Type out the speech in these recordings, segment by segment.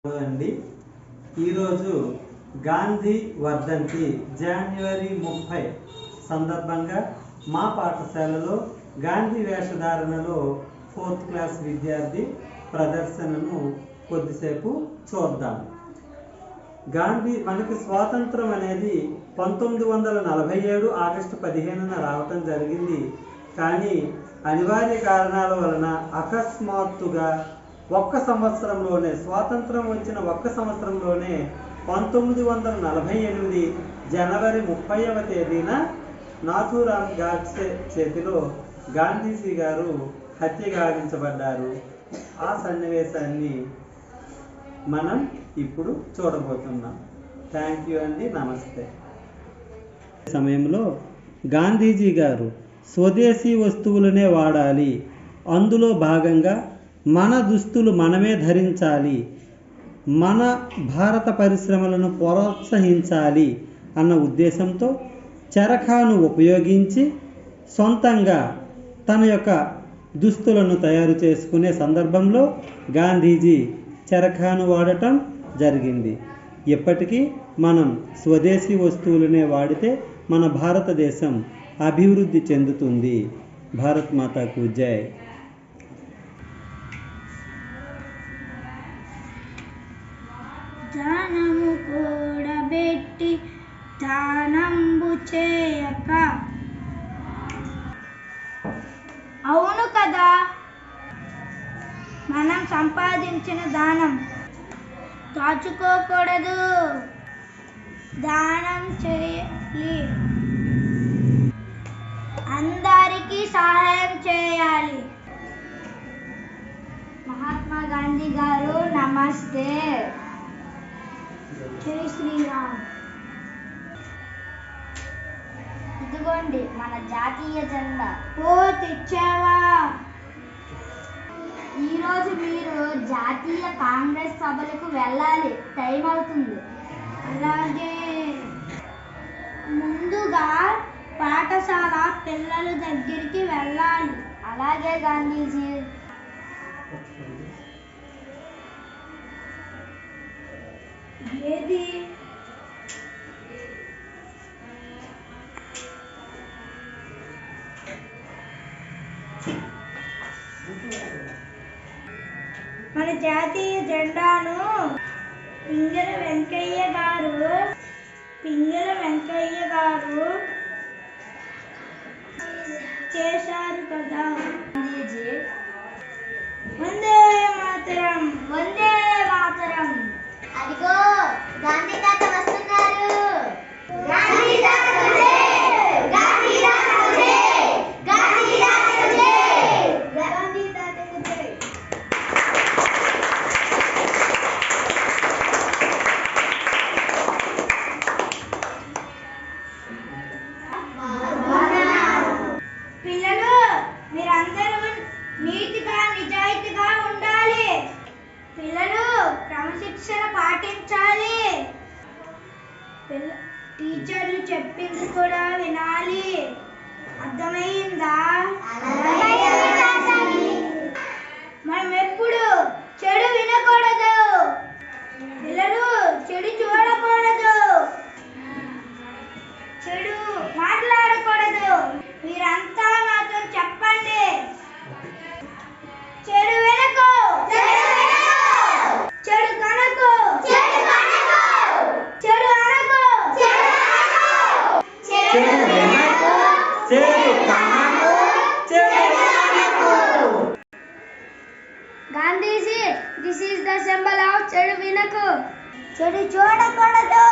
అండి ఈరోజు గాంధీ వర్ధంతి జనవరి 30 సందర్భంగా మా పాఠశాలలో గాంధీ వేషధారణలో 4th క్లాస్ విద్యార్థి ప్రదర్శనను కొద్దిసేపు చూద్దాం. గాంధీ మనకి స్వాతంత్రం అనేది 1947 ఆగస్టు 15న రావటం జరిగింది. కానీ అనివార్య కారణాల వలన అకస్మాత్తుగా ఒక్క సంవత్సరంలోనే స్వాతంత్రం వచ్చిన ఒక్క సంవత్సరంలోనే 1948 జనవరి 30వ తేదీన నాథూరామ్ గాడ్సే చేతిలో గాంధీజీ గారు హత్య గావించబడ్డారు. ఆ సన్నివేశాన్ని మనం ఇప్పుడు చూడబోతున్నాం. థ్యాంక్ యూ అండి, నమస్తే. సమయంలో గాంధీజీ గారు స్వదేశీ వస్తువులనే వాడాలి, అందులో భాగంగా మన దుస్తులు మనమే ధరించాలి, మన భారత పరిశ్రమలను ప్రోత్సహించాలి అన్న ఉద్దేశంతో చరఖాను ఉపయోగించి సొంతంగా తన యొక్క దుస్తులను తయారు చేసుకునే సందర్భంలో గాంధీజీ చరఖాను వాడటం జరిగింది. ఇప్పటికీ మనం స్వదేశీ వస్తువులనే వాడితే మన భారతదేశం అభివృద్ధి చెందుతుంది. భారత్ మాతాకు జై. ధనము కూడబెట్టి దానంబు చేయక. అవును కదా, మనం సంపాదించిన దానం దాచుకోకూడదు, దానం చేయాలి, అందరికీ సహాయం చేయాలి. మహాత్మా గాంధీ గారు నమస్తే. జై శ్రీరామ్. ఇదిగోండి మన జాతీయ జెండా. ఓ తెచ్చావా? ఈరోజు మీరు జాతీయ కాంగ్రెస్ సభలకు వెళ్ళాలి, టైం అవుతుంది. అలాగే. ముందుగా పాఠశాల పిల్లల దగ్గరికి వెళ్ళాలి. అలాగే గాంధీజీ. ఏది? మన జాతీయ జెండాను పింగళ వెంకయ్య గారు చేశారు కదా గాంధీజీ. వందే మాతరం, వందే మాతరం. అదిగో గాంధీ తాత వస్తున్నారు. గాంధీ తాత జై, గాంధీ తాత జై, గాంధీ తాత జై, గాంధీ తాత జై. పిల్లలు, మీరందరూ నీతిగా నిజాయితీగా ఉండాలి. పిల్లలు క్రమశిక్షణ పాటించాలి. టీచర్లు చెప్పింది కూడా వినాలి. అర్థమైందా? మనం ఎప్పుడు చెడు వినకూడదు. పిల్లలు చెడు చూడకూడదు, చెడు మాట్లాడకూడదు. మీరంతా నాతో చెప్పండి. చెడు వినకు, చెడు కనకు, చెడు అనకు, చెడు Gandhiji, this is the symbol of చెడు వినకు. చెడు చూడకూడదు,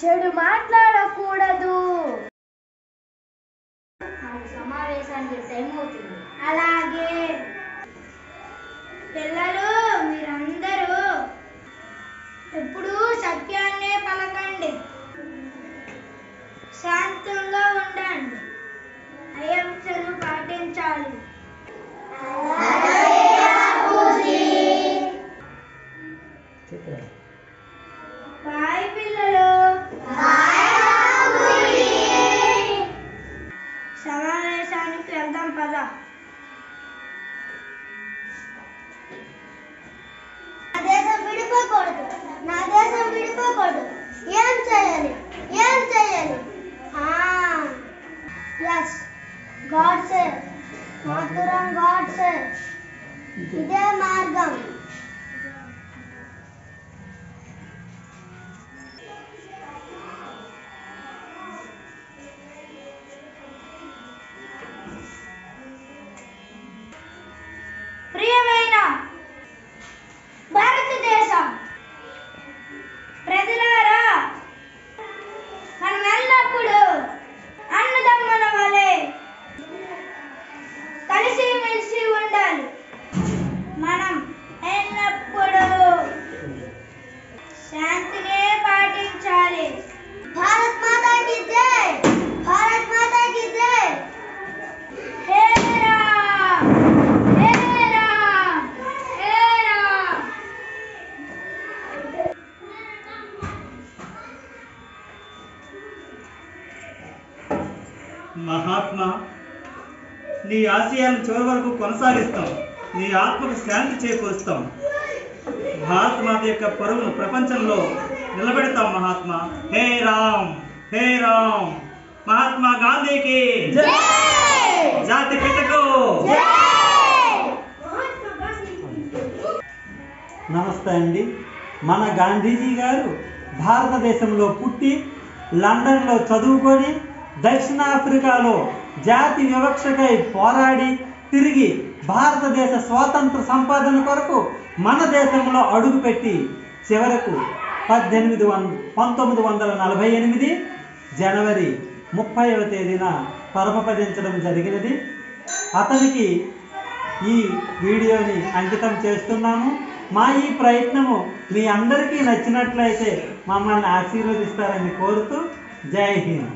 చెడు మాట్లాడకూడదు. సమావేశానికి టైం అవుతుంది. అలాగే. పిల్లలు, మీరందరూ ఎప్పుడూ సత్యాన్నే పలకండి, శాంతంగా ఉండండి, అహింసను పాటించాలి. బాయ్ పిల్లలు. సమావేశానికి వెళ్దాం పద. దేశం విడిపోకూడదు. మహాత్మా, నీ ఆశయాలను చివరి వరకు కొనసాగిస్తాం. నీ ఆత్మకు శాంతి చేకూరుస్తాం. భారత మాత యొక్క పరువును ప్రపంచంలో నిలబెడతాం మహాత్మా. హే రామ్, హే రామ్. మహాత్మా గాంధీకి జాతి పితకు. నమస్తే అండి. మన గాంధీజీ గారు భారతదేశంలో పుట్టి లండన్లో చదువుకొని దక్షిణాఫ్రికాలో జాతి వివక్షకై పోరాడి తిరిగి భారతదేశ స్వాతంత్ర సంపాదన కొరకు మన దేశంలో అడుగుపెట్టి చివరకు 1948 జనవరి 30వ తేదీన పరమపదించడం జరిగినది. అతనికి ఈ వీడియోని అంకితం చేస్తున్నాము. మా ఈ ప్రయత్నము మీ అందరికీ నచ్చినట్లయితే మమ్మల్ని ఆశీర్వదిస్తారని కోరుతూ జై హింద్.